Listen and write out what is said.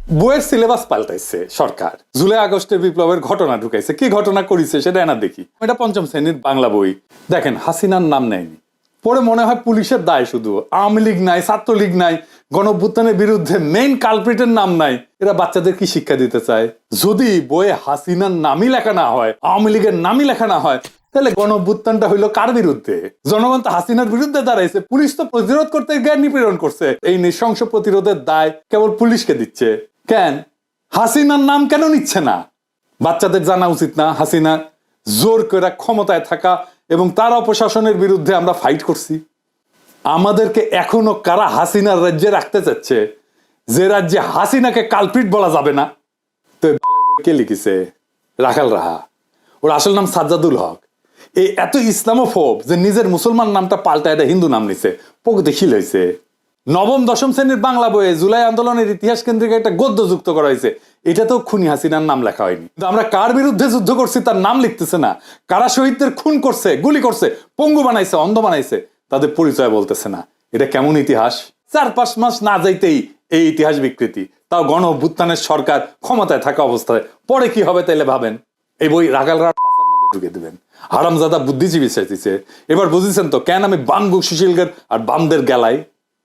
বইয়ের সিলেবাস পাল্টাইছে সরকার, জুলাই আগস্টের বিপ্লবের ঘটনা ঢুকাইছে। কি ঘটনা করেছে সেটা না দেখি। এটা পঞ্চম শ্রেণীর বাংলা বই। দেখেন, হাসিনার নাম নেয়নি। পরে মনে হয় পুলিশের দায় শুধু, আওয়ামী লীগ নাই, ছাত্রলীগ নাই, গণঅভ্যুত্থানের বিরুদ্ধে মেইন কালপ্রিটের নাম নাই। এরা বাচ্চাদের কি শিক্ষা দিতে চায়? যদি বইয়ে হাসিনার নামই লেখা না হয়, আওয়ামী লীগের নামই লেখা না হয়, তাহলে গণঅভ্যুত্থানটা হইলো কার বিরুদ্ধে? জনগণ তো হাসিনার বিরুদ্ধে দাঁড়াইছে। পুলিশ তো প্রতিরোধ করতে গিয়ে নিপীড়ন করছে। এই নৃশংস প্রতিরোধের দায় কেবল পুলিশকে দিচ্ছে। কেন হাসিনার নাম কেন নিচ্ছে না? বাচ্চাদের জানা উচিত না হাসিনা জোর করে ক্ষমতায় থাকা এবং তার অপশাসনের বিরুদ্ধে আমরা ফাইট করছি। আমাদেরকে এখনো কারা হাসিনার রাজ্যে রাখতে চাচ্ছে, যে রাজ্যে হাসিনাকে কালপ্রিট বলা যাবে না? তো কে লিখেছে? রাখাল রাহা। ওর আসল নাম সাজ্জাদুল হক। এই এত ইসলামোফোব যে নিজের মুসলমান নামটা পাল্টা এটা হিন্দু নাম নিছে। প্রকৃতি খিল হয়েছে। নবম দশম শ্রেণীর বাংলা বইয়ে জুলাই আন্দোলনের ইতিহাস কেন্দ্রিক একটা গদ্য যুক্ত করা হয়েছে। এটাতেও খুনি হাসিনার নাম লেখা হয়নি। কিন্তু আমরা কার বিরুদ্ধে যুদ্ধ করছি তার নাম লিখতেছে না। কারা শহীদদের খুন করছে, গুলি করছে, পঙ্গু বানাইছে, অন্ধ বানাইছে, তাদের পরিচয় বলতেছে না। এটা কেমন ইতিহাস? 4-5 মাস না যাইতেই এই ইতিহাস বিকৃতি, তাও গণ অভ্যুত্থানের সরকার ক্ষমতায় থাকা অবস্থায়। পরে কি হবে তাইলে ভাবেন। এই বই রাগাল মধ্যে ঢুকে দিবেন। হারামজাদা বুদ্ধিজীবী চাইতেছে। এবার বুঝেছেন তো কেন আমি বাম সুশীলগের আর বামদের গেলাই।